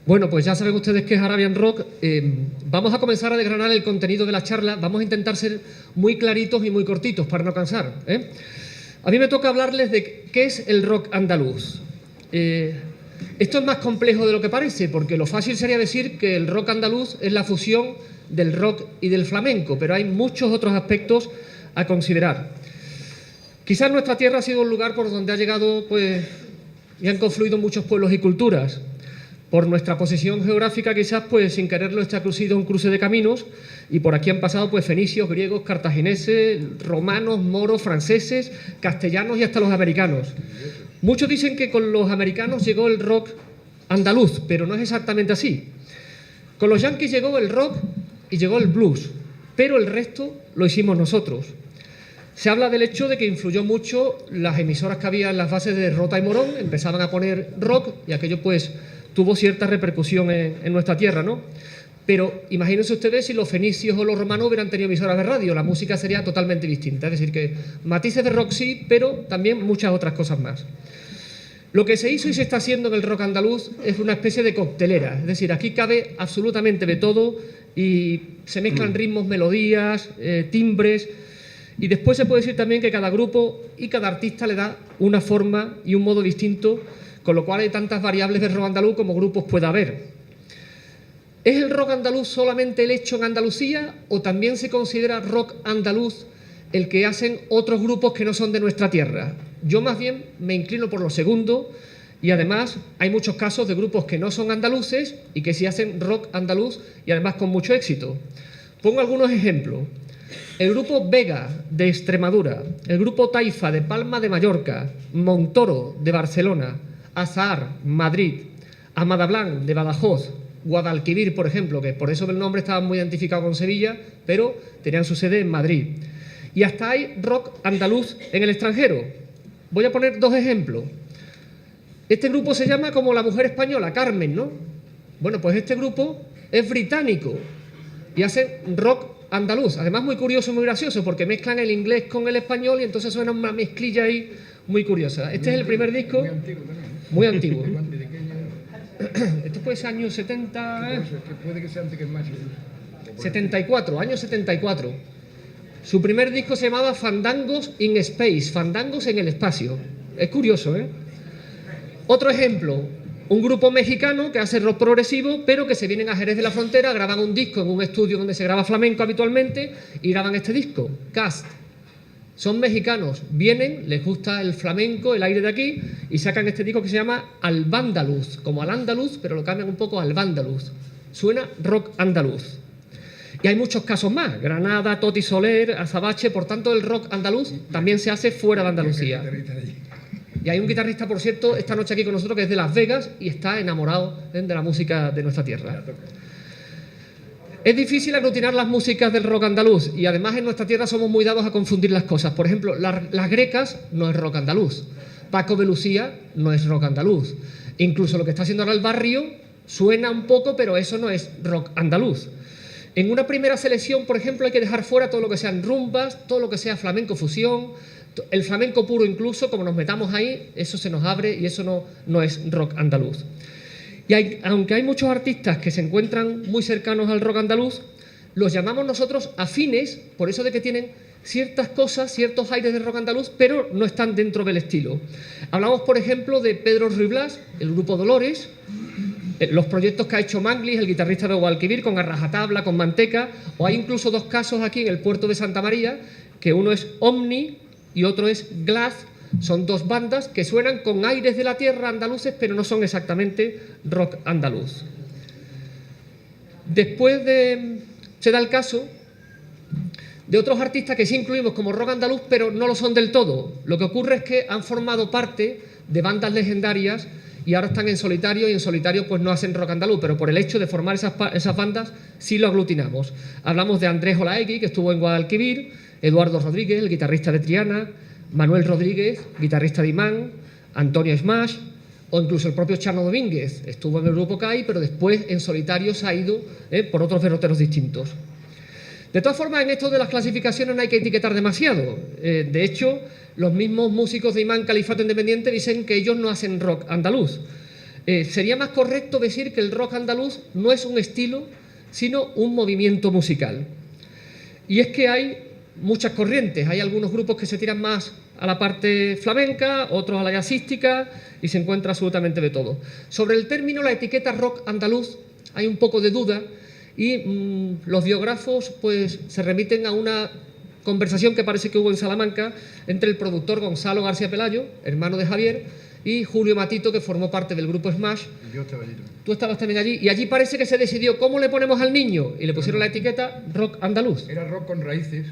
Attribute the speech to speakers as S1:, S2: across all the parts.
S1: Bueno, pues ya saben ustedes que es Arabian Rock. Vamos a comenzar a desgranar el contenido de la charla. Vamos a intentar ser muy claritos y muy cortitos para no cansar, ¿eh? A mí me toca hablarles de qué es el rock andaluz. Esto es más complejo de lo que parece, porque lo fácil sería decir que el rock andaluz es la fusión del rock y del flamenco, pero hay muchos otros aspectos a considerar. Quizás nuestra tierra ha sido un lugar por donde ha llegado, pues, y han confluido muchos pueblos y culturas. Por nuestra posición geográfica, quizás, pues sin quererlo, está sido un cruce de caminos, y por aquí han pasado pues fenicios, griegos, cartagineses, romanos, moros, franceses, castellanos y hasta los americanos. Muchos dicen que con los americanos llegó el rock andaluz, pero no es exactamente así. Con los yanquis llegó el rock y llegó el blues, pero el resto lo hicimos nosotros. Se habla del hecho de que influyó mucho las emisoras que había en las bases de Rota y Morón, empezaban a poner rock y aquello pues tuvo cierta repercusión en nuestra tierra, ¿no? Pero imagínense ustedes si los fenicios o los romanos hubieran tenido emisoras de radio, la música sería totalmente distinta. Es decir, que matices de rock sí, pero también muchas otras cosas más. Lo que se hizo y se está haciendo en el rock andaluz es una especie de coctelera. Es decir, aquí cabe absolutamente de todo y se mezclan ritmos, melodías, timbres. Y después se puede decir también que cada grupo y cada artista le da una forma y un modo distinto, con lo cual hay tantas variables del rock andaluz como grupos pueda haber. ¿Es el rock andaluz solamente el hecho en Andalucía o también se considera rock andaluz el que hacen otros grupos que no son de nuestra tierra? Yo más bien me inclino por lo segundo, y además hay muchos casos de grupos que no son andaluces y que sí hacen rock andaluz y además con mucho éxito. Pongo algunos ejemplos. El grupo Vega de Extremadura, el grupo Taifa de Palma de Mallorca, Montoro de Barcelona, Azahar, Madrid, Amadablan de Badajoz, Guadalquivir, por ejemplo, que por eso el nombre estaba muy identificado con Sevilla, pero tenían su sede en Madrid. Y hasta hay rock andaluz en el extranjero. Voy a poner dos ejemplos. Este grupo se llama como la mujer española, Carmen, ¿no? Bueno, pues este grupo es británico y hace rock andaluz. Además, muy curioso y muy gracioso, porque mezclan el inglés con el español y entonces suena una mezclilla ahí muy curiosa. Este es el primer disco. Muy antiguo también. Muy antiguo. Esto puede ser años 70...
S2: Puede que sea antes que más.
S1: 74, año 74. Su primer disco se llamaba Fandangos in Space, Fandangos en el espacio. Es curioso, ¿eh? Otro ejemplo, un grupo mexicano que hace rock progresivo, pero que se vienen a Jerez de la Frontera, graban un disco en un estudio donde se graba flamenco habitualmente y graban este disco, Cast. Son mexicanos, vienen, les gusta el flamenco, el aire de aquí, y sacan este disco que se llama Albandaluz, como al andaluz, pero lo cambian un poco a Albandaluz. Suena rock andaluz. Y hay muchos casos más, Granada, Toti Soler, Azabache, por tanto el rock andaluz también se hace fuera de Andalucía. Y hay un guitarrista, por cierto, esta noche aquí con nosotros, que es de Las Vegas y está enamorado de la música de nuestra tierra. Es difícil aglutinar las músicas del rock andaluz y además en nuestra tierra somos muy dados a confundir las cosas. Por ejemplo, las grecas no es rock andaluz, Paco de Lucía no es rock andaluz. Incluso lo que está haciendo ahora el Barrio suena un poco, pero eso no es rock andaluz. En una primera selección, por ejemplo, hay que dejar fuera todo lo que sean rumbas, todo lo que sea flamenco fusión, el flamenco puro incluso, como nos metamos ahí, eso se nos abre y eso no es rock andaluz. Y aunque hay muchos artistas que se encuentran muy cercanos al rock andaluz, los llamamos nosotros afines, por eso de que tienen ciertas cosas, ciertos aires de rock andaluz, pero no están dentro del estilo. Hablamos, por ejemplo, de Pedro Ruiz Blas, el grupo Dolores, los proyectos que ha hecho Manglis, el guitarrista de Guadalquivir, con A Rajatabla, con Manteca, o hay incluso dos casos aquí en el puerto de Santa María, que uno es Omni y otro es Glass. Son dos bandas que suenan con aires de la tierra andaluces, pero no son exactamente rock andaluz. Después se da el caso de otros artistas que sí incluimos como rock andaluz, pero no lo son del todo. Lo que ocurre es que han formado parte de bandas legendarias y ahora están en solitario, y en solitario pues no hacen rock andaluz, pero por el hecho de formar esas bandas sí lo aglutinamos. Hablamos de Andrés Olaegui, que estuvo en Guadalquivir, Eduardo Rodríguez, el guitarrista de Triana, Manuel Rodríguez, guitarrista de Imán, Antonio Smash, o incluso el propio Chano Domínguez. Estuvo en el grupo CAI, pero después en solitario se ha ido por otros derroteros distintos. De todas formas, en esto de las clasificaciones no hay que etiquetar demasiado. De hecho, los mismos músicos de Imán Califato Independiente dicen que ellos no hacen rock andaluz. sería más correcto decir que el rock andaluz no es un estilo, sino un movimiento musical. Y es que hay muchas corrientes, hay algunos grupos que se tiran más a la parte flamenca, otros a la jazzística, y se encuentra absolutamente de todo. Sobre el término, la etiqueta rock andaluz, hay un poco de duda, y los biógrafos pues se remiten a una conversación que parece que hubo en Salamanca entre el productor Gonzalo García Pelayo, hermano de Javier, y Julio Matito, que formó parte del grupo Smash.
S2: Yo estaba allí también.
S1: Tú estabas también allí, y allí parece que se decidió cómo le ponemos al niño, y le pusieron la etiqueta rock andaluz.
S2: Era rock con raíces,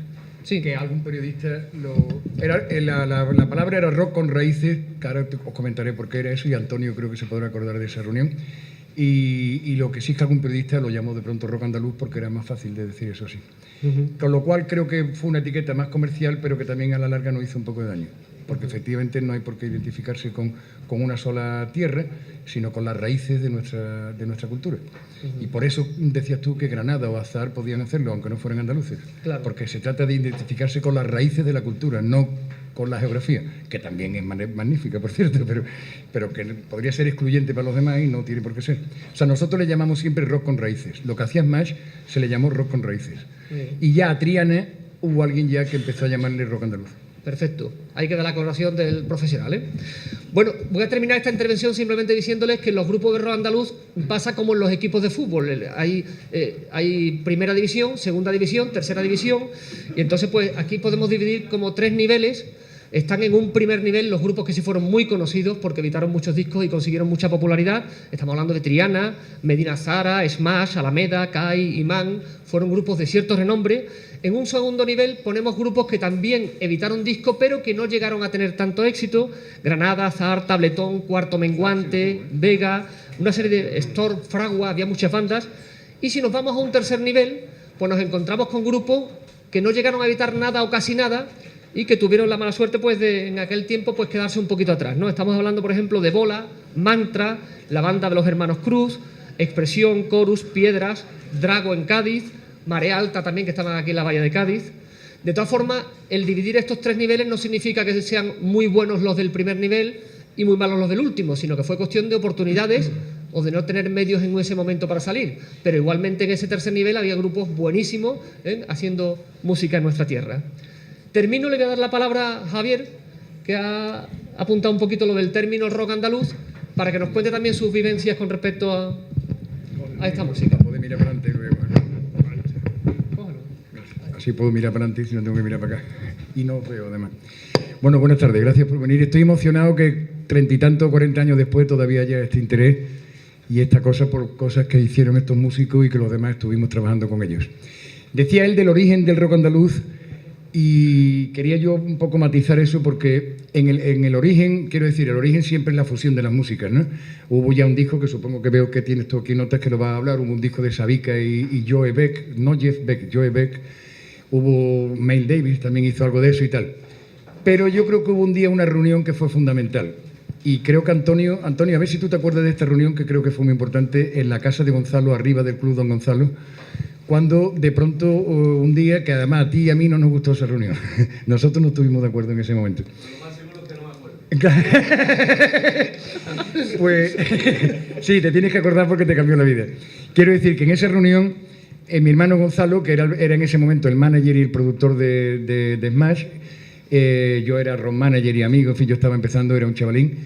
S1: Sí.
S2: que algún periodista lo... la palabra era rock con raíces, que ahora os comentaré por qué era eso, y Antonio creo que se podrá acordar de esa reunión. Y lo que sí es que algún periodista lo llamó de pronto rock andaluz porque era más fácil de decir eso así. Con lo cual creo que fue una etiqueta más comercial, pero que también a la larga nos hizo un poco de daño. Porque efectivamente no hay por qué identificarse con una sola tierra, sino con las raíces de nuestra cultura. Y por eso decías tú que Granada o Azahar podían hacerlo, aunque no fueran andaluces.
S1: Claro.
S2: Porque se trata de identificarse con las raíces de la cultura, no con la geografía, que también es magnífica, por cierto, pero que podría ser excluyente para los demás y no tiene por qué ser. O sea, nosotros le llamamos siempre rock con raíces. Lo que hacía Smash se le llamó rock con raíces. Y ya a Triana hubo alguien ya que empezó a llamarle rock andaluz.
S1: Perfecto. Ahí queda la aclaración del profesional, ¿eh? Bueno, voy a terminar esta intervención simplemente diciéndoles que en los grupos de rock andaluz pasa como en los equipos de fútbol. Hay primera división, segunda división, tercera división, y entonces pues aquí podemos dividir como 3 niveles. Están en un primer nivel los grupos que sí fueron muy conocidos porque editaron muchos discos y consiguieron mucha popularidad. Estamos hablando de Triana, Medina Zara, Smash, Alameda, Kai, Imán. Fueron grupos de cierto renombre. En un segundo nivel ponemos grupos que también editaron discos pero que no llegaron a tener tanto éxito. Granada, Azahar, Tabletón, Cuarto Menguante, Vega, una serie de Storm, Fragua, había muchas bandas. Y si nos vamos a un tercer nivel, pues nos encontramos con grupos que no llegaron a editar nada o casi nada, y que tuvieron la mala suerte pues de en aquel tiempo pues quedarse un poquito atrás, ¿no? Estamos hablando, por ejemplo, de Bola, Mantra, la banda de los hermanos Cruz, Expresión, Chorus, Piedras, Drago en Cádiz, Marea Alta también, que estaban aquí en la bahía de Cádiz. De todas formas, el dividir estos 3 niveles no significa que sean muy buenos los del primer nivel y muy malos los del último, sino que fue cuestión de oportunidades o de no tener medios en ese momento para salir. Pero igualmente en ese tercer nivel había grupos buenísimos haciendo música en nuestra tierra. Termino, le voy a dar la palabra a Javier, que ha apuntado un poquito lo del término rock andaluz, para que nos cuente también sus vivencias con respecto a esta música.
S2: Puedo mirar para adelante luego. Así puedo mirar para adelante si no tengo que mirar para acá. Y no veo además. Bueno, buenas tardes, gracias por venir. Estoy emocionado que 30 y tantos, 40 años después todavía haya este interés y esta cosa por cosas que hicieron estos músicos y que los demás estuvimos trabajando con ellos. Decía él del origen del rock andaluz. Y quería yo un poco matizar eso porque en el origen, quiero decir, el origen siempre es la fusión de las músicas, ¿no? Hubo ya un disco que supongo que veo que tienes tú aquí notas que lo vas a hablar, hubo un disco de Savica y Joe Beck, no Jeff Beck, Joe Beck, hubo Miles Davis, también hizo algo de eso y tal. Pero yo creo que hubo un día una reunión que fue fundamental. Y creo que Antonio, a ver si tú te acuerdas de esta reunión que creo que fue muy importante en la casa de Gonzalo, arriba del Club Don Gonzalo, cuando de pronto un día, que además a ti y a mí no nos gustó esa reunión, nosotros no estuvimos de acuerdo en ese momento.
S3: Lo más seguro es que no me acuerdo.
S2: Pues sí, te tienes que acordar porque te cambió la vida. Quiero decir que en esa reunión, mi hermano Gonzalo, que era en ese momento el manager y el productor de Smash, yo era road manager y amigo, en fin, yo estaba empezando, era un chavalín,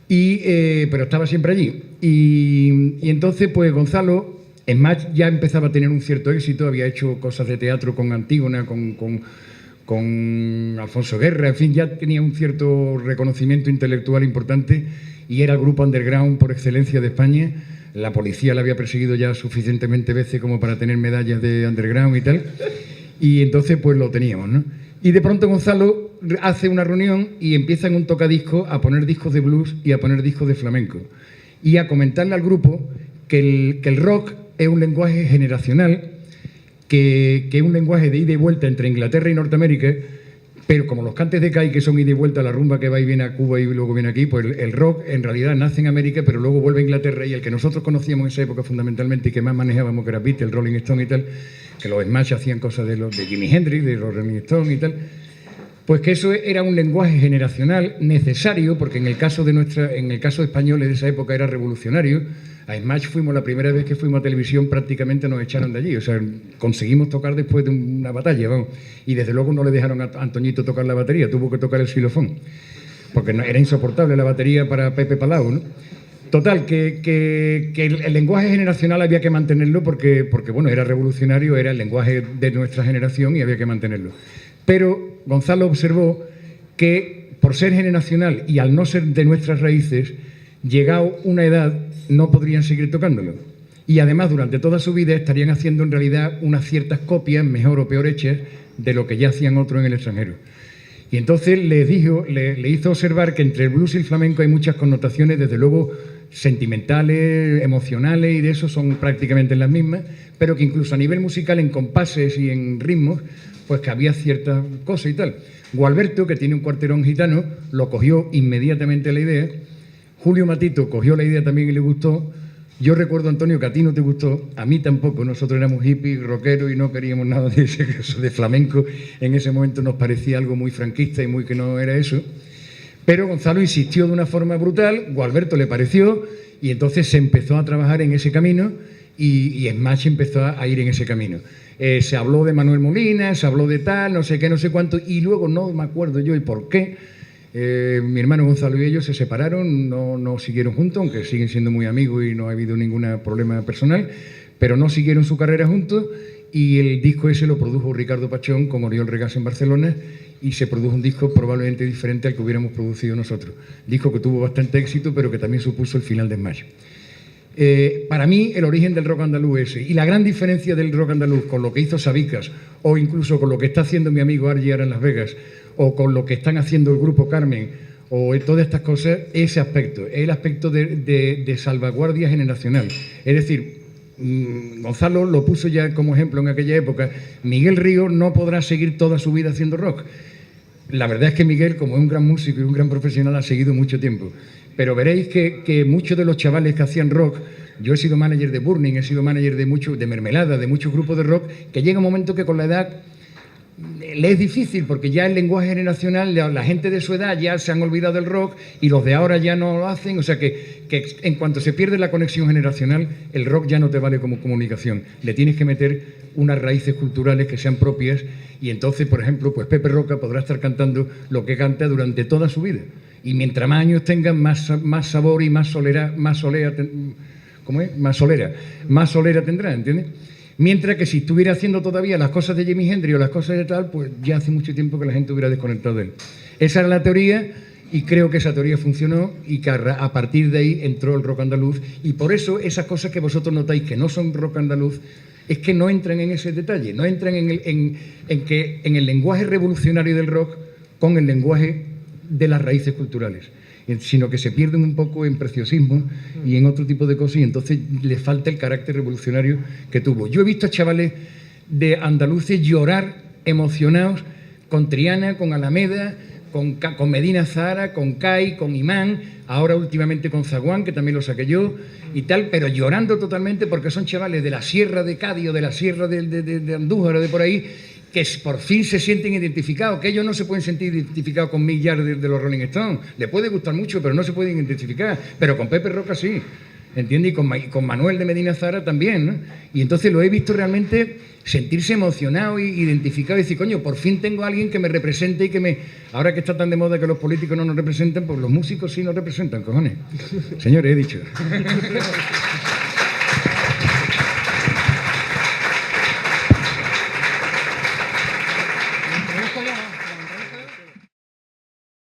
S2: pero estaba siempre allí. Y entonces, pues Gonzalo... Smash ya empezaba a tener un cierto éxito, había hecho cosas de teatro con Antígona, con Alfonso Guerra, en fin, ya tenía un cierto reconocimiento intelectual importante y era el grupo underground por excelencia de España. La policía la había perseguido ya suficientemente veces como para tener medallas de underground y tal, y entonces pues lo teníamos, ¿no? Y de pronto Gonzalo hace una reunión y empieza en un tocadiscos a poner discos de blues y a poner discos de flamenco y a comentarle al grupo que el rock es un lenguaje generacional, que es un lenguaje de ida y vuelta entre Inglaterra y Norteamérica, pero como los cantes de Kai, que son ida y vuelta, la rumba que va y viene a Cuba y luego viene aquí, pues el rock en realidad nace en América, pero luego vuelve a Inglaterra, y el que nosotros conocíamos en esa época fundamentalmente y que más manejábamos, que era Beatles, Rolling Stone y tal, que los Smash hacían cosas de Jimi Hendrix, de los Rolling Stone y tal, Pues que eso era un lenguaje generacional necesario, porque en el caso de españoles de esa época era revolucionario. A Smash fuimos la primera vez que fuimos a televisión, prácticamente nos echaron de allí. O sea, conseguimos tocar después de una batalla, vamos. Y desde luego no le dejaron a Antoñito tocar la batería, tuvo que tocar el xilofón, porque era insoportable la batería para Pepe Palau, ¿no? Total, que el lenguaje generacional había que mantenerlo porque bueno, era revolucionario, era el lenguaje de nuestra generación y había que mantenerlo. Pero Gonzalo observó que por ser generacional y al no ser de nuestras raíces, llegado una edad no podrían seguir tocándolo. Y además durante toda su vida estarían haciendo en realidad unas ciertas copias, mejor o peor hechas, de lo que ya hacían otros en el extranjero. Y entonces le hizo observar que entre el blues y el flamenco hay muchas connotaciones, desde luego sentimentales, emocionales, y de eso son prácticamente las mismas, pero que incluso a nivel musical, en compases y en ritmos, pues que había ciertas cosas y tal. Gualberto, que tiene un cuarterón gitano, lo cogió inmediatamente la idea. Julio Matito cogió la idea también y le gustó. Yo recuerdo, Antonio, que a ti no te gustó, a mí tampoco. Nosotros éramos hippies, rockeros y no queríamos nada de ese de flamenco. En ese momento nos parecía algo muy franquista y muy que no era eso. Pero Gonzalo insistió de una forma brutal, Gualberto le pareció, y entonces se empezó a trabajar en ese camino y Smash empezó a ir en ese camino. Se habló de Manuel Molina, se habló de tal, no sé qué, no sé cuánto, y luego no me acuerdo yo el por qué. Mi hermano Gonzalo y ellos se separaron, no siguieron juntos, aunque siguen siendo muy amigos y no ha habido ningún problema personal, pero no siguieron su carrera juntos, y el disco ese lo produjo Ricardo Pachón con Oriol Regás en Barcelona, y se produjo un disco probablemente diferente al que hubiéramos producido nosotros. Disco que tuvo bastante éxito, pero que también supuso el final de Smash. Para mí, el origen del rock andaluz ese, y la gran diferencia del rock andaluz con lo que hizo Sabicas, o incluso con lo que está haciendo mi amigo Argy ahora en Las Vegas, o con lo que están haciendo el Grupo Carmen, o todas estas cosas, ese aspecto, el aspecto de salvaguardia generacional. Es decir, Gonzalo lo puso ya como ejemplo en aquella época, Miguel Río no podrá seguir toda su vida haciendo rock. La verdad es que Miguel, como es un gran músico y un gran profesional, ha seguido mucho tiempo. Pero veréis que muchos de los chavales que hacían rock, yo he sido manager de Burning, he sido manager de Mermelada, de muchos grupos de rock, que llega un momento que con la edad le es difícil, porque ya el lenguaje generacional, la gente de su edad ya se han olvidado del rock y los de ahora ya no lo hacen. O sea que en cuanto se pierde la conexión generacional, el rock ya no te vale como comunicación. Le tienes que meter unas raíces culturales que sean propias, y entonces, por ejemplo, pues Pepe Roca podrá estar cantando lo que canta durante toda su vida. Y mientras más años tengan, más sabor y más solera tendrá, ¿entiendes? Mientras que si estuviera haciendo todavía las cosas de Jimi Hendrix o las cosas de tal, pues ya hace mucho tiempo que la gente hubiera desconectado de él. Esa era la teoría, y creo que esa teoría funcionó, y que a partir de ahí entró el rock andaluz. Y por eso esas cosas que vosotros notáis que no son rock andaluz, es que no entran en ese detalle, no entran en el lenguaje revolucionario del rock con el lenguaje de las raíces culturales, sino que se pierden un poco en preciosismo y en otro tipo de cosas, y entonces le falta el carácter revolucionario que tuvo. Yo he visto a chavales de andaluces llorar emocionados con Triana, con Alameda, con Medina Zahara, con CAI, con Imán, ahora últimamente con Zaguán, que también lo saqué yo, y tal, pero llorando totalmente porque son chavales de la Sierra de Cádiz o de la Sierra de Andújar o de por ahí, que por fin se sienten identificados, que ellos no se pueden sentir identificados con Mick Jagger de los Rolling Stones. Les puede gustar mucho, pero no se pueden identificar. Pero con Pepe Roca sí, ¿entiendes? Y con Manuel de Medina Zahara también, ¿no? Y entonces lo he visto realmente sentirse emocionado e identificado y decir, coño, por fin tengo a alguien que me represente y que me... Ahora que está tan de moda que los políticos no nos representan, pues los músicos sí nos representan, cojones. Señores, he dicho.